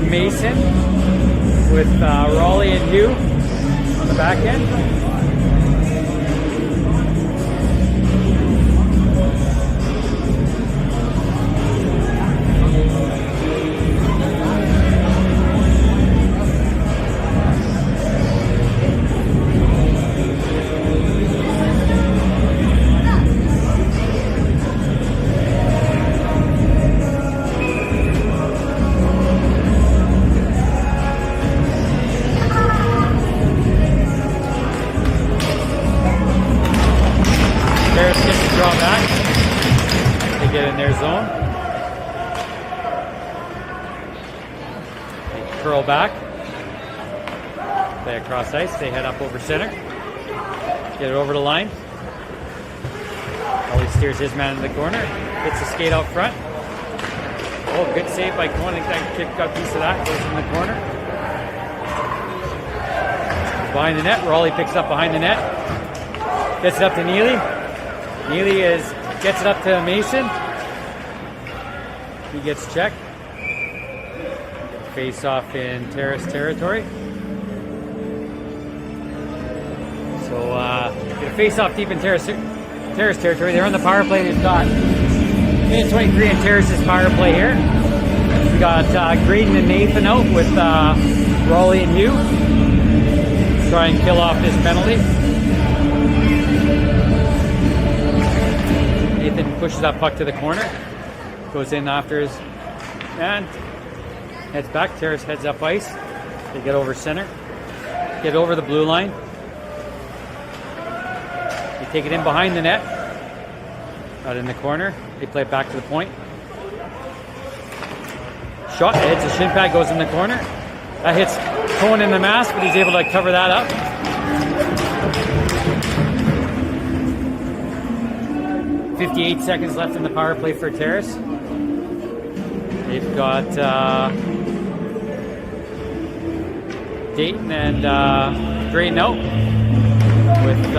and Mason with Raleigh and Hugh on the back end. Terrace gets to draw back. They get in their zone. They curl back. Play across ice. They head up over center. Get it over the line. Ollie steers his man in the corner. Hits the skate out front. Oh, good save by Cohen. I think that kid got a piece of that. Goes in the corner. Behind the net. Raleigh picks up behind the net. Gets it up to Neely. Neely gets it up to Mason. He gets checked. Face off in Terrace territory. So get a face off deep in Terrace territory. They're on the power play. They've got minute 23 in Terrace's power play here. We got Graydon and Nathan out with Raleigh and Hugh. Try and kill off this penalty. Nathan pushes that puck to the corner, goes in after his man, heads back. Terrace heads up ice. They get over center, get over the blue line. They take it in behind the net, out in the corner. They play it back to the point. Shot, hits a shin pad, goes in the corner. That hits Cohen in the mask, but he's able to cover that up. 58 seconds left in the power play for Terrace. They've got Dayton and Graydon out with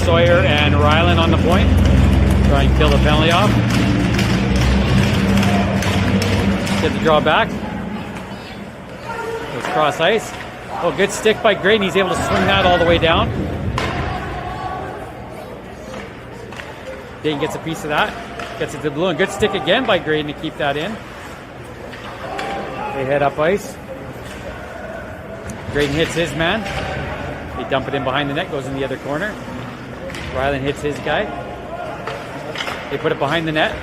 Sawyer and Ryland on the point. Try and kill the penalty off. Get the draw back. Goes cross ice. Oh, good stick by Graydon. He's able to swing that all the way down. Dayton gets a piece of that. Gets it to the blue. And good stick again by Graydon to keep that in. They head up ice. Graydon hits his man. They dump it in behind the net. Goes in the other corner. Ryland hits his guy. They put it behind the net.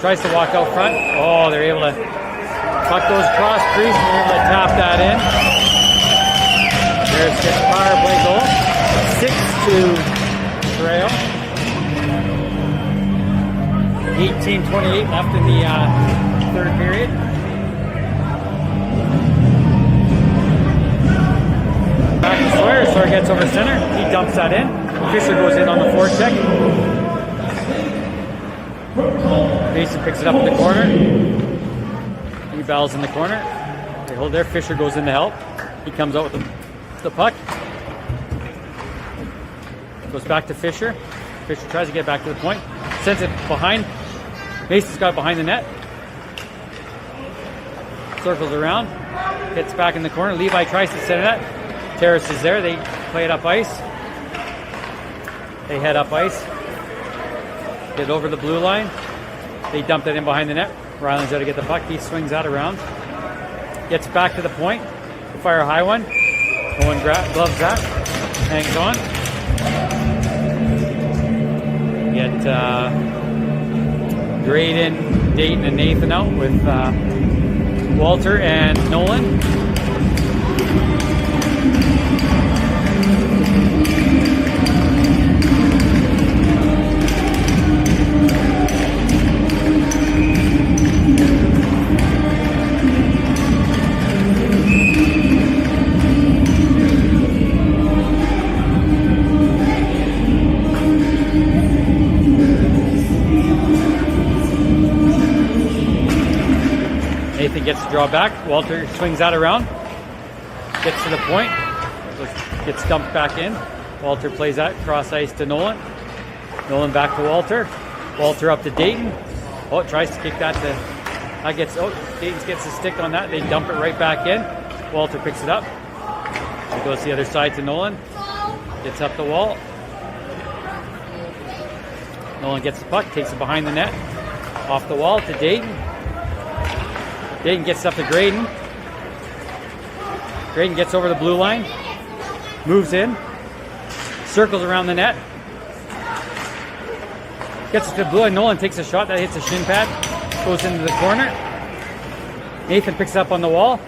Tries to walk out front. Oh, they're able to tuck those cross crease and they're able to tap that in. There's his power play goal. 6-2 trail. 18:28 left in the third period. Back to Sawyer. Sawyer gets over center. He dumps that in. Fisher goes in on the forecheck. Mason picks it up in the corner. He battles in the corner. They hold there. Fisher goes in to help. He comes out with the puck. Goes back to Fisher. Fisher tries to get back to the point. Sends it behind. Mason's got it behind the net. Circles around. Gets back in the corner. Levi tries to set it up. Terrace is there. They play it up ice. They head up ice. Get over the blue line. They dump that in behind the net. Ryland's got to get the puck. He swings that around. Gets back to the point. They fire a high one. Owen gloves that. Hangs on. Get Graydon, Dayton, and Nathan out with Walter and Nolan. Nathan gets to draw back. Walter swings that around. Gets to the point. Gets dumped back in. Walter plays that cross ice to Nolan. Nolan back to Walter. Walter up to Dayton. Oh, tries to kick that to That gets, Dayton gets a stick on that. They dump it right back in. Walter picks it up. He goes the other side to Nolan. Gets up the wall. Nolan gets the puck, takes it behind the net. Off the wall to Dayton. Dayton gets up to Graydon. Graydon gets over the blue line. Moves in. Circles around the net. Gets it to the blue line. Nolan takes a shot that hits a shin pad. Goes into the corner. Nathan picks it up on the wall.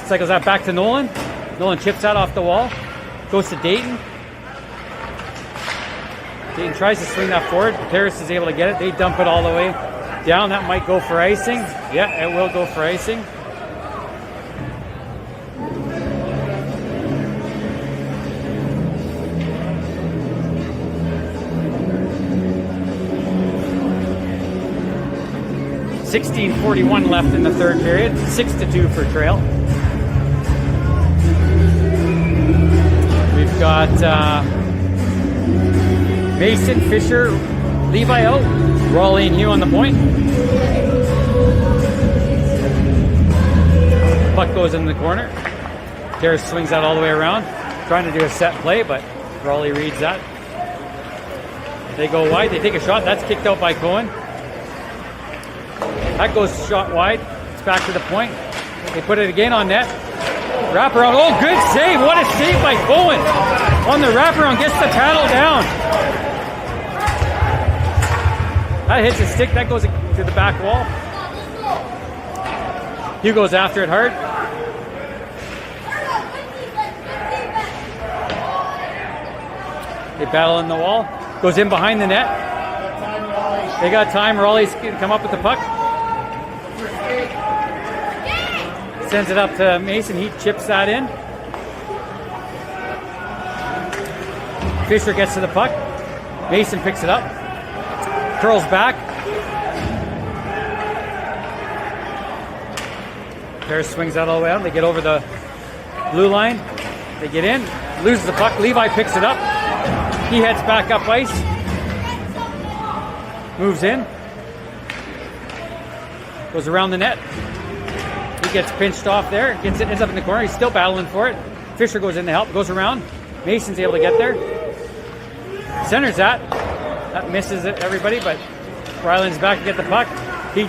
Cycles that back to Nolan. Nolan chips that off the wall. Goes to Dayton. Dayton tries to swing that forward. Terrace is able to get it. They dump it all the way down. That might go for icing. Yeah, it will go for icing. .41 left in the third period. 6-2 for Trail. We've got Mason, Fisher, Levi out. Raleigh and Hugh on the point. Puck goes in the corner. Terrace swings that all the way around. Trying to do a set play, but Raleigh reads that. They go wide. They take a shot. That's kicked out by Cohen. That goes shot wide. It's back to the point. They put it again on net. Wraparound. Oh, good save. What a save by Cohen. On the wraparound. Gets the paddle down. That hits a stick. That goes to the back wall. Hugh goes after it hard. They battle in the wall. Goes in behind the net. They got time. Raleigh's going to come up with the puck. Sends it up to Mason. He chips that in. Fisher gets to the puck. Mason picks it up. Curls back. Terrace swings that all the way out. They get over the blue line. They get in. Loses the puck. Levi picks it up. He heads back up ice. Moves in. Goes around the net. He gets pinched off there. Ends up in the corner. He's still battling for it. Fisher goes in to help. Goes around. Mason's able to get there. Centers that. That misses it, everybody, but Ryland's back to get the puck. He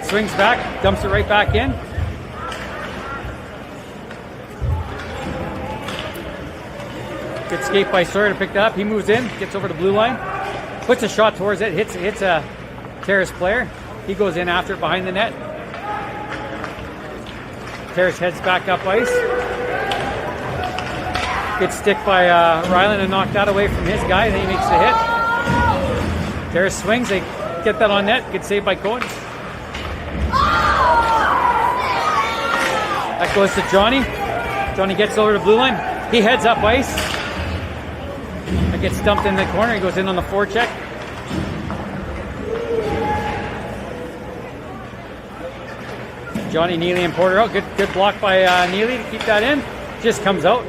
swings back, dumps it right back in. Good skate by Sawyer to pick that up. He moves in, gets over the blue line, puts a shot towards it, hits a Terrace player. He goes in after it behind the net. Terrace heads back up ice. Good stick by Ryland and knocked that away from his guy. Then he makes the hit. Terrace swings. They get that on net. Good save by Cohen. That goes to Johnny. Johnny gets over to blue line. He heads up ice. That gets dumped in the corner. He goes in on the forecheck. Johnny, Neely, and Porter out. Good block by Neely to keep that in. Just comes out.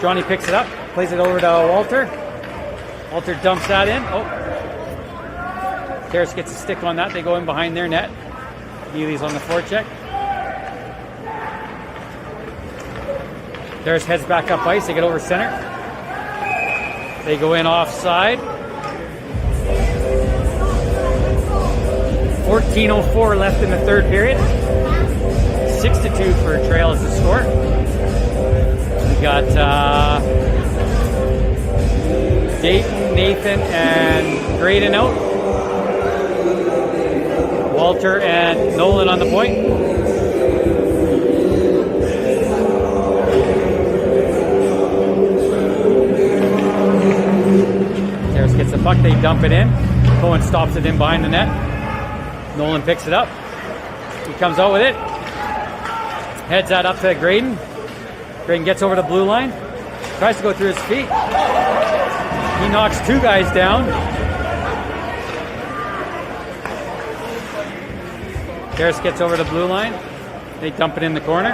Johnny picks it up. Plays it over to Walter. Walter dumps that in. Oh. Terrace gets a stick on that. They go in behind their net. Neely's on the forecheck. Terrace heads back up ice. They get over center. They go in offside. 14:04 left in the third period. 6-2 for Trail as the score. We got Dayton, Nathan, and Graydon out. Walter and Nolan on the point. Terrace gets the puck. They dump it in. Cohen stops it in behind the net. Nolan picks it up. He comes out with it. Heads that up to Graydon. Graydon gets over the blue line. Tries to go through his feet. He knocks two guys down. Terrace gets over the blue line. They dump it in the corner.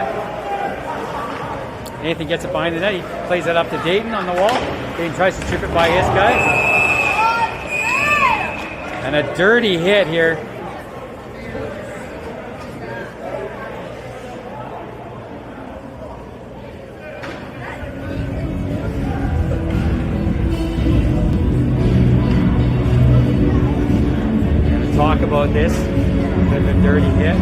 Nathan gets it behind the net. He plays it up to Dayton on the wall. Dayton tries to chip it by his guy. And a dirty hit here. about this. Bit of a dirty hit.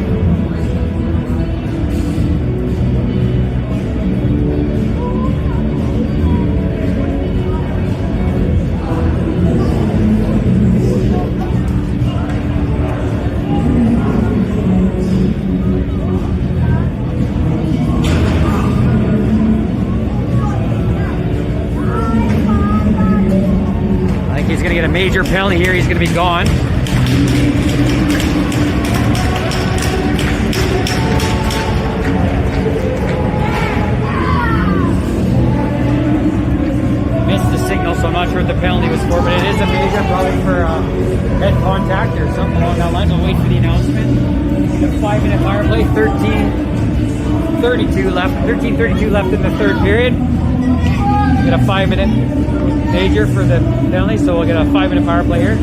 He's going to get a major penalty here. He's going to be gone. Missed the signal, so I'm not sure what the penalty was for, but it is a major, probably for head contact or something along that line. I'll wait for the announcement. A 5-minute power play, 13:32 left. 13:32 left in the third period. Get a 5-minute major for the penalty, so we'll get a 5-minute power play here.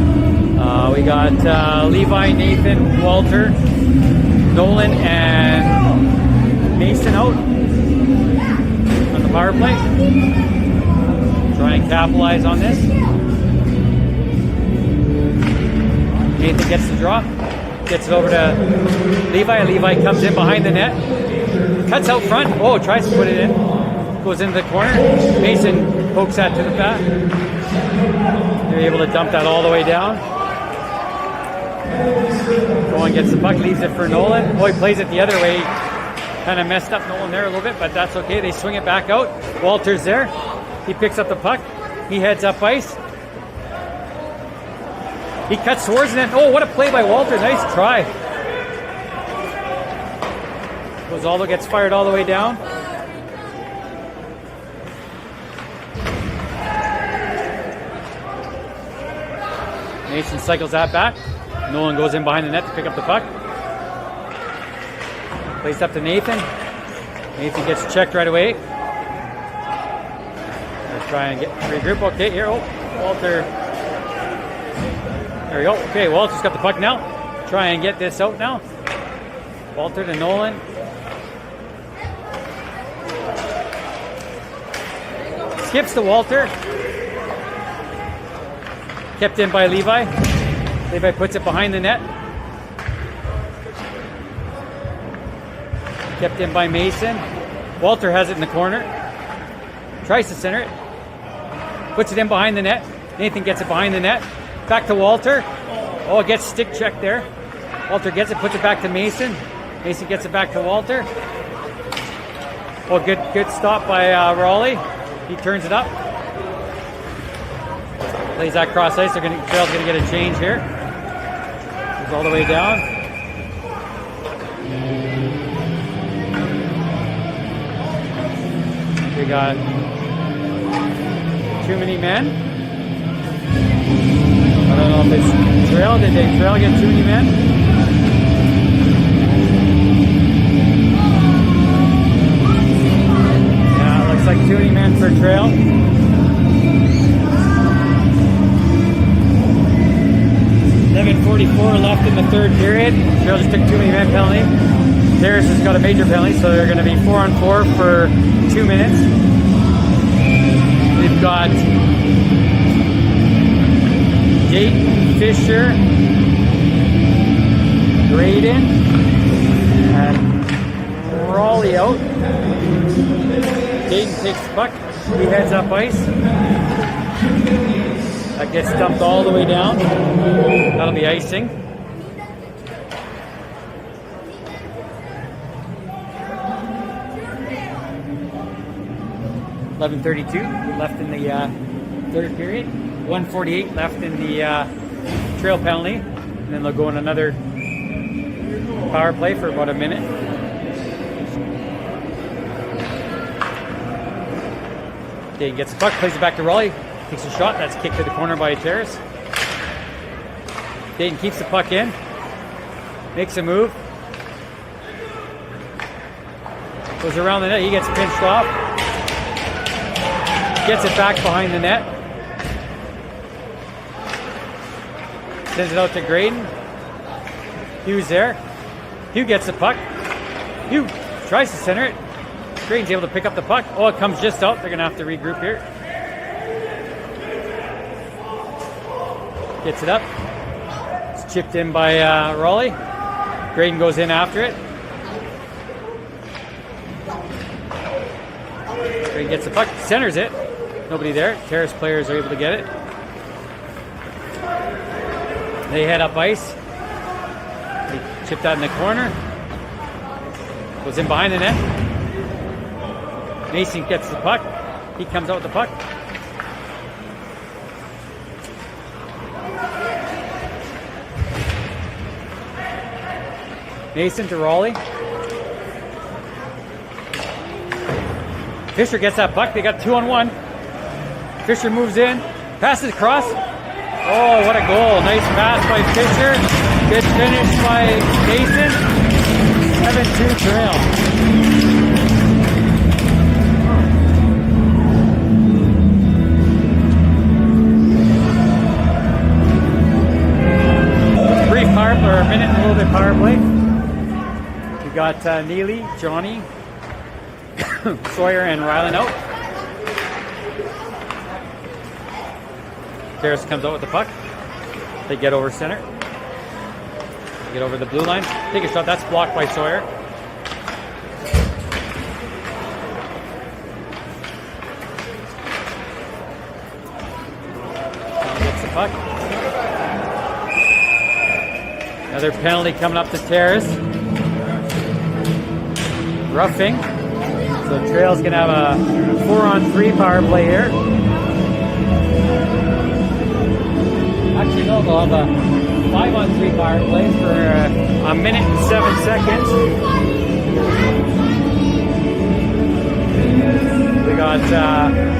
We got Levi, Nathan, Walter, Nolan, and Mason out on the power play. Try and capitalize on this. Nathan gets the drop, gets it over to Levi. Levi comes in behind the net, cuts out front. Oh, tries to put it in. Goes into the corner. Mason pokes that to the bat. They're able to dump that all the way down. Nolan gets the puck, leaves it for Nolan. Oh, he plays it the other way. Kind of messed up Nolan there a little bit, but that's okay. They swing it back out. Walter's there. He picks up the puck. He heads up ice. He cuts towards the net. Oh, what a play by Walter. Nice try. Gonzalo gets fired all the way down. Mason cycles that back. Nolan goes in behind the net to pick up the puck. Plays up to Nathan. Nathan gets checked right away. Let's try and get regroup. Okay, here. Oh, Walter. There we go. Okay, Walter's got the puck now. Try and get this out now. Walter to Nolan. Skips to Walter. Kept in by Levi. Levi puts it behind the net. Kept in by Mason. Walter has it in the corner. Tries to center it. Puts it in behind the net. Nathan gets it behind the net. Back to Walter. Oh, it gets stick checked there. Walter gets it, puts it back to Mason. Mason gets it back to Walter. Oh, good stop by Raleigh. He turns it up. Plays that cross ice. Trail's going to get a change here. Goes all the way down. We got too many men. I don't know if it's Trail. Did Trail get too many men? Yeah, it looks like too many men for Trail. .44 left in the third period. Trail just took too many men penalty. Terrace has got a major penalty, so they're going to be 4-on-4 for 2 minutes. We've got Dayton, Fisher, Graydon, and Raleigh out. Dayton takes the puck. He heads up ice. That gets dumped all the way down. That'll be icing. .11:32 left in the third period. 1:48 left in the Trail penalty. And then they'll go in another power play for about a minute. Dayton gets the puck, plays it back to Raleigh. Takes a shot. That's kicked to the corner by Terrace. Dayton keeps the puck in. Makes a move. Goes around the net. He gets pinched off. Gets it back behind the net. Sends it out to Graydon. Hugh's there. Hugh gets the puck. Hugh tries to center it. Graydon's able to pick up the puck. Oh, it comes just out. They're going to have to regroup here. Gets it up. It's Chipped in by Raleigh. Graydon goes in after it. Graydon gets the puck, centers it. Nobody there. Terrace players are able to get it. They head up ice. They chip that in the corner. Goes in behind the net. Mason gets the puck. He comes out with the puck. Mason to Raleigh. Fisher gets that puck. They got 2-on-1. Fisher moves in. Passes across. Oh, what a goal. Nice pass by Fisher. Good finish by Mason. 7-2 trail. Brief power, or a minute and a little bit power play. We got Neely, Johnny, Sawyer, and Rylan out. Terrace comes out with the puck. They get over center. Get over the blue line. Take a shot. That's blocked by Sawyer. Gets the puck. Another penalty coming up to Terrace. Roughing. So Trail's going to have a 4-on-3 power play here. Actually, no, they'll have a 5-on-3 power play for a minute and 7 seconds. We got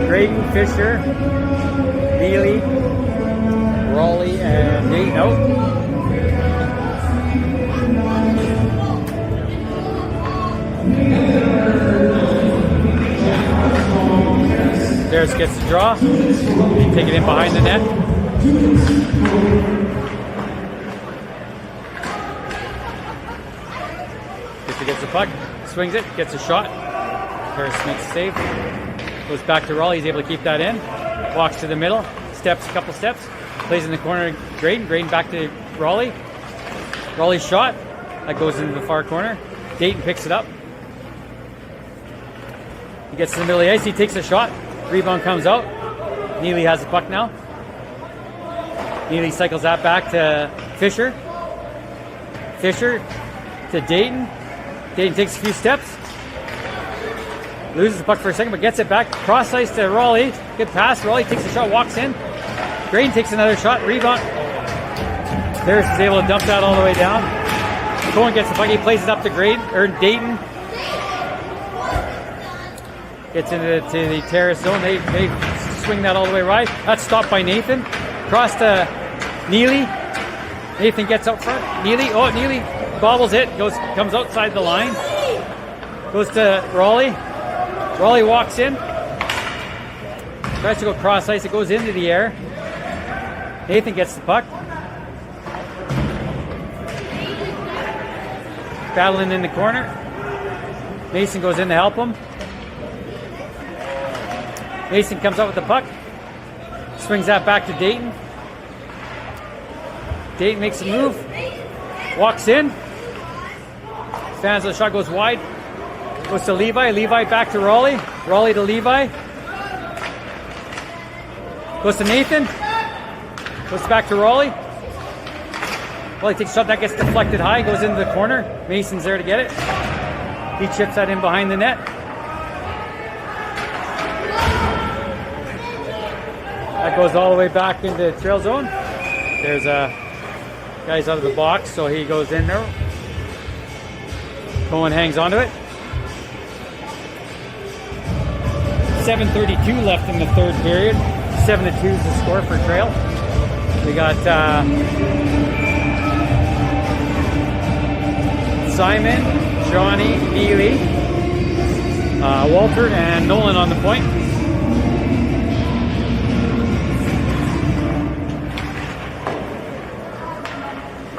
Graydon, Fisher, Neely, Raleigh, and Dayton out. Terrace gets the draw. They take it in behind the net. Fisher gets the puck, swings it, gets a shot. Terrace makes a save. Goes back to Raleigh. He's able to keep that in. Walks to the middle. Steps a couple steps. Plays in the corner to Graydon. Graydon back to Raleigh. Raleigh's shot. That goes into the far corner. Dayton picks it up. He gets to the middle of the ice. He takes a shot. Rebound comes out. Neely has the puck now. Neely cycles that back to Fisher. Fisher to Dayton. Dayton takes a few steps. Loses the puck for a second, but gets it back. Cross ice to Raleigh. Good pass. Raleigh takes a shot, walks in. Graydon takes another shot. Rebound. Terrace is able to dump that all the way down. Cohen gets the puck. He plays it up to Dayton. Gets into the Terrace zone. They swing that all the way right. That's stopped by Nathan. Cross to Neely. Nathan gets out front. Neely bobbles it. Comes outside the line. Goes to Raleigh. Raleigh walks in. Tries to go cross ice. It goes into the air. Nathan gets the puck. Battling in the corner. Mason goes in to help him. Mason comes out with the puck. Swings that back to Dayton. Dayton makes a move. Walks in. Stands the shot, goes wide. Goes to Levi. Levi back to Raleigh. Raleigh to Levi. Goes to Nathan. Goes back to Raleigh. Raleigh takes a shot. That gets deflected high. Goes into the corner. Mason's there to get it. He chips that in behind the net. That goes all the way back into trail zone. There's a guy's out of the box, so he goes in there. Cohen hangs onto it. 7:32 left in the third period. 7-2 is the score for Trail. We got Simon, Johnny, Neely, Walter, and Nolan on the point.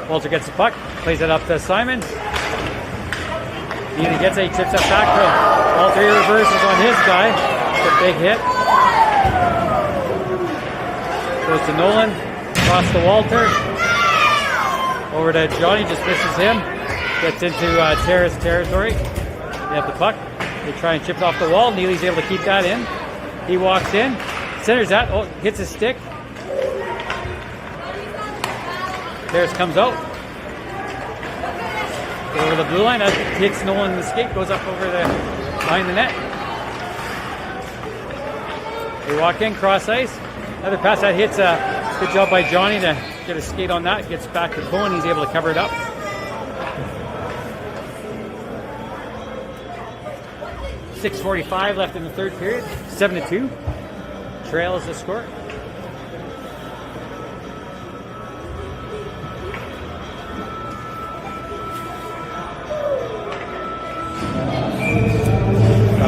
Walter gets the puck, plays it up to Simon. Neely gets it, he chips it back to him. Walter reverses on his guy. It's a big hit. Goes to Nolan, across to Walter. Over to Johnny, just misses him. Gets into Terrace territory. They have the puck. They try and chip it off the wall. Neely's able to keep that in. He walks in, centers that. Oh, hits his stick. Terrace comes out. Over the blue line. That hits Nolan in the skate. Goes up over behind the net. They walk in, cross ice. Another pass that hits. Good job by Johnny to get a skate on that. Gets back to Cohen. He's able to cover it up. .6:45 left in the third period. 7-2. Trail is the score.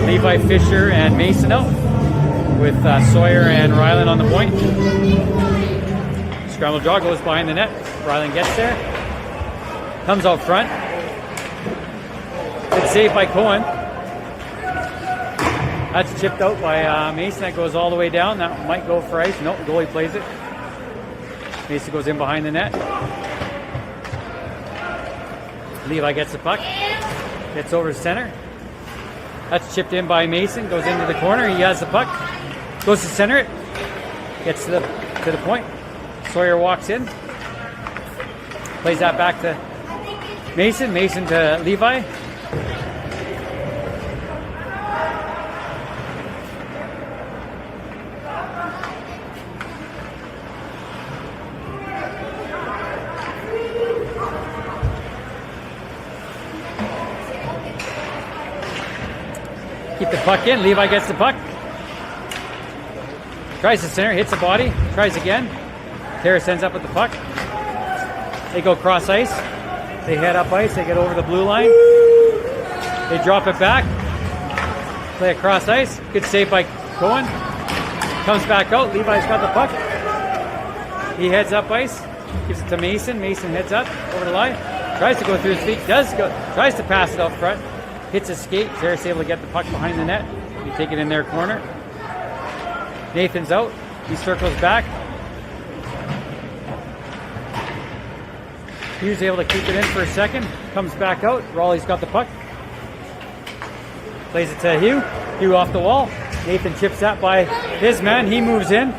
Levi, Fisher, and Mason out, with Sawyer and Ryland on the point. Scramble draw goes behind the net. Ryland gets there. Comes out front. Good save by Cohen. That's chipped out by Mason. That goes all the way down. That might go for ice. Nope, goalie plays it. Mason goes in behind the net. Levi gets the puck. Gets over to center. That's chipped in by Mason. Goes into the corner. He has the puck. Goes to center it. Gets to the point. Sawyer walks in. Plays that back to Mason. Mason to Levi. Keep the puck in. Levi gets the puck. Tries to center. Hits the body. Tries again. Terrace ends up with the puck. They go cross ice. They head up ice. They get over the blue line. They drop it back. Play across ice. Good save by Cohen. Comes back out. Levi's got the puck. He heads up ice. Gives it to Mason. Mason heads up over the line. Tries to go through his feet. Does go. Tries to pass it out front. Hits a skate. Terrace able to get the puck behind the net. They take it in their corner. Nathan's out. He circles back. Hugh's able to keep it in for a second. Comes back out. Raleigh's got the puck. Plays it to Hugh. Hugh off the wall. Nathan chips that by his man. He moves in.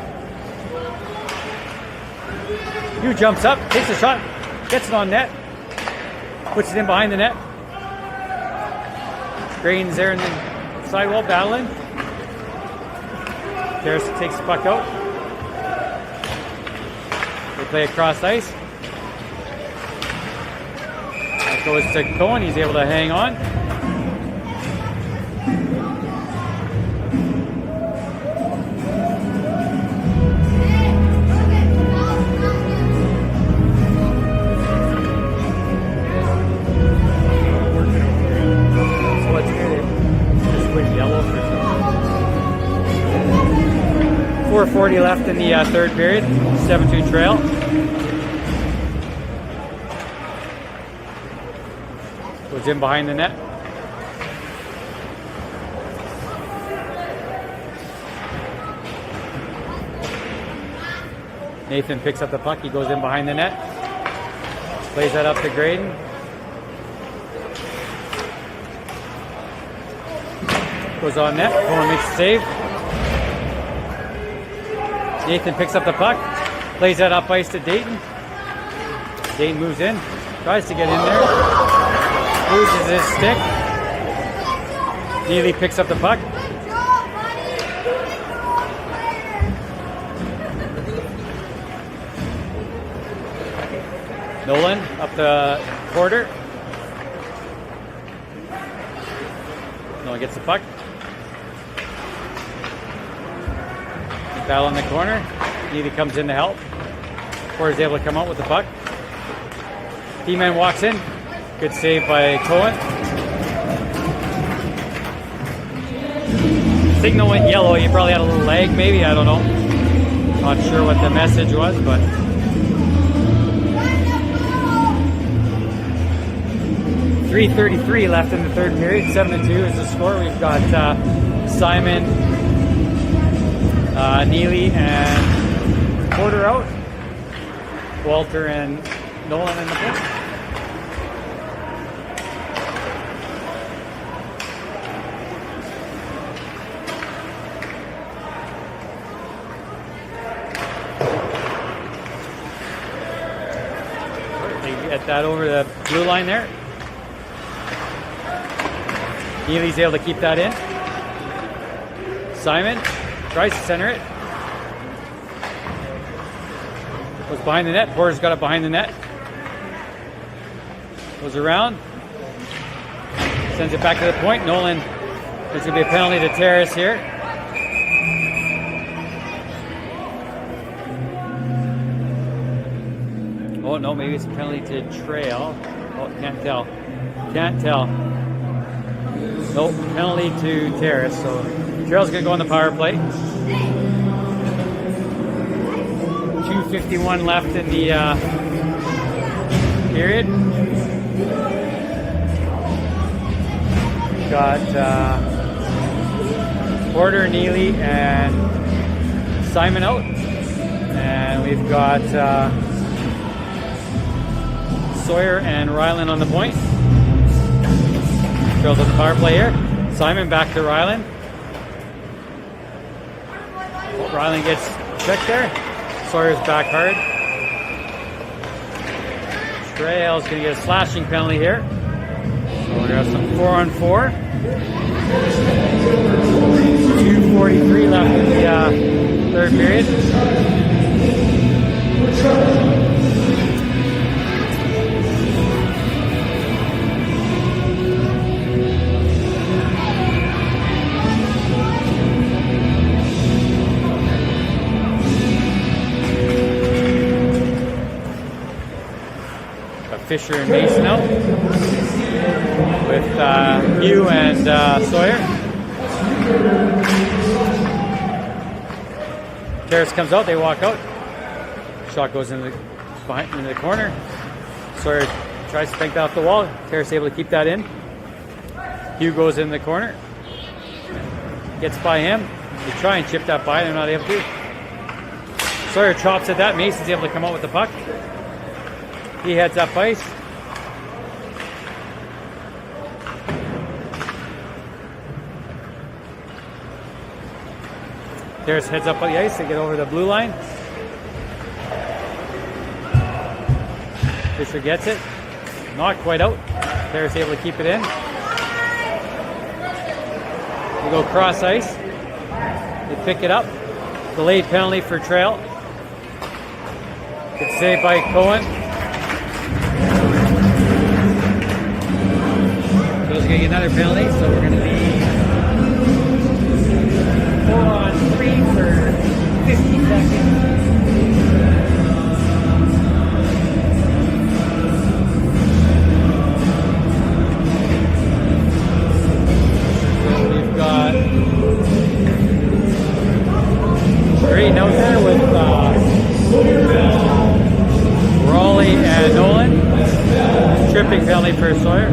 Hugh jumps up. Takes a shot. Gets it on net. Puts it in behind the net. Grain's there in the sidewall battling. Terrace takes the puck out. They play across ice. It goes to Cohen. He's able to hang on. So what's good? Just went yellow for some. 4:40 left in the third period. 7-2 trail. Goes in behind the net. Nathan picks up the puck. He goes in behind the net. Plays that up to Graydon. Goes on net. Cohen makes a save. Nathan picks up the puck. Plays that up ice to Dayton. Dayton moves in. Tries to get in there. Loses his stick. Neely picks up the puck. Nolan up the quarter. Nolan gets the puck. Battle in the corner. Neely comes in to help. Porter's able to come out with the puck. D-man walks in. Good save by Cohen. Signal went yellow. He probably had a little lag, maybe. I don't know. Not sure what the message was, but. .333 left in the third period. 7-2 is the score. We've got Simon, Neely, and Porter out. Walter and Nolan in the point. They get that over the blue line there. Neely's able to keep that in. Simon tries to center it. Goes behind the net. Porter's got it behind the net. Goes around. Sends it back to the point. Nolan, there's going to be a penalty to Terrace here. Oh, no, maybe it's a penalty to Trail. Oh, can't tell. Can't tell. Nope, penalty to Terrace. So Trail's going to go on the power play. 2:51 left in the period. Got Porter, Neely, and Simon out. And we've got Sawyer and Ryland on the point. Trail's on the power play here. Simon back to Ryland. Ryland gets checked there. Sawyer's back hard. Trail's going to get a slashing penalty here. So we're going to have some 4-on-4. 2:43 left in the third period. Fisher and Mason out with Hugh and Sawyer. Terrace comes out, they walk out. Shot goes into the corner. Sawyer tries to bank that off the wall. Terrace able to keep that in. Hugh goes in the corner. Gets by him. They try and chip that by, they're not able to. Sawyer chops at that. Mason's able to come out with the puck. He heads up ice. Terrace heads up on the ice. They get over the blue line. Fisher gets it. Not quite out. Terrace able to keep it in. They go cross ice. They pick it up. Delayed penalty for Trail. Good save by Cohen. Going to get another penalty, so we're going to be 4-on-3 for 50 seconds. We've got Green out there with Raleigh and Nolan. Tripping penalty for Sawyer.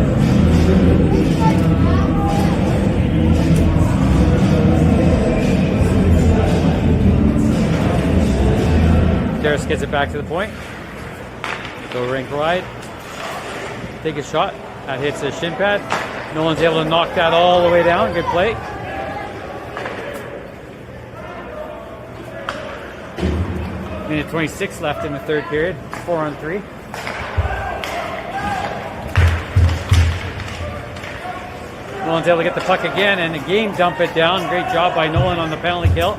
Terrace gets it back to the point. Go rink wide. Take a shot. That hits the shin pad. No one's able to knock that all the way down. Good play. Minute 26 left in the third period. 4-on-3. Nolan's able to get the puck again and again dump it down. Great job by Nolan on the penalty kill.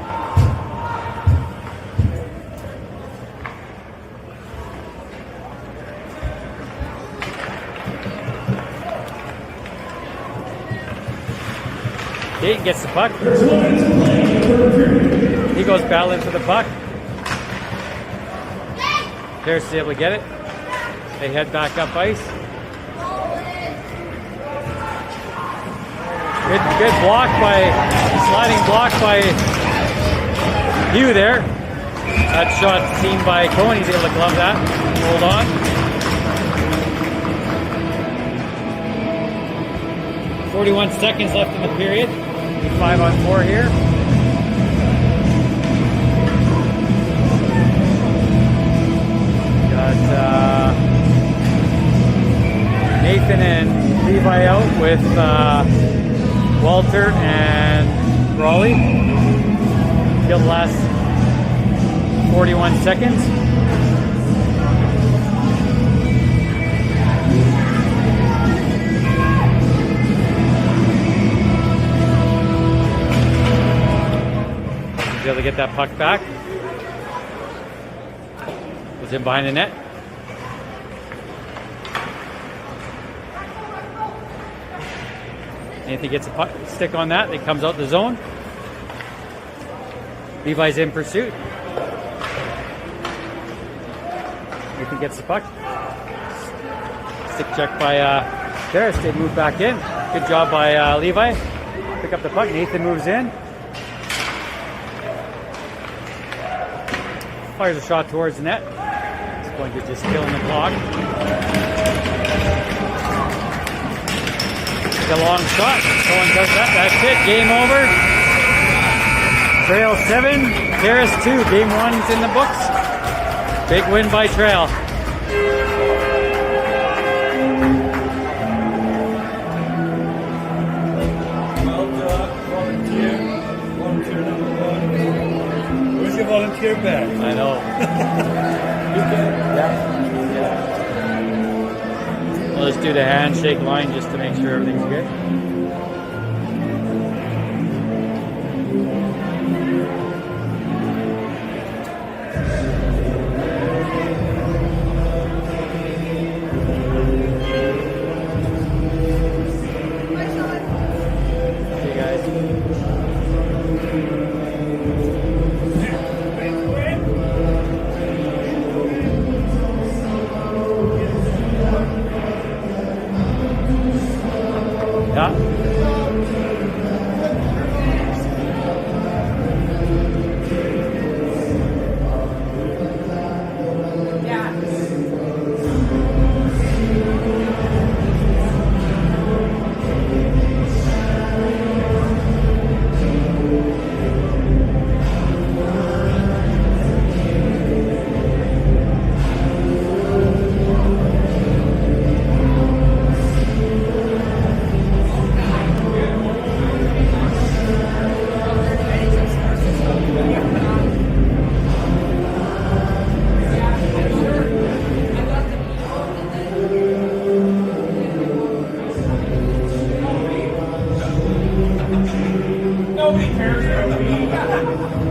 Dayton gets the puck. He goes battling for the puck. Terrace is able to get it. They head back up ice. Good block sliding block by Hugh there. That shot seen by Cohen. He's able to glove that. Hold on. 41 seconds left in the period. 5-on-4 here. Got Nathan and Levi out with Walter and Raleigh. Field last 41 seconds. Be able to get that puck back. Was in behind the net. Nathan gets a puck, stick on that. It comes out the zone. Levi's in pursuit. Nathan gets the puck. Stick check by Terrace. They move back in. Good job by Levi. Pick up the puck. Nathan moves in. Fires a shot towards the net. It's going to just kill the clock. A long shot. Someone does that. That's it. Game over. Trail 7, Terrace 2. Game 1's in the books. Big win by Trail. Well done, volunteer. Volunteer number 1. Where's your volunteer badge? I know. Yeah. We'll just do the handshake line just to make sure everything's good. Okay, guys. Yeah. Nobody cares about me.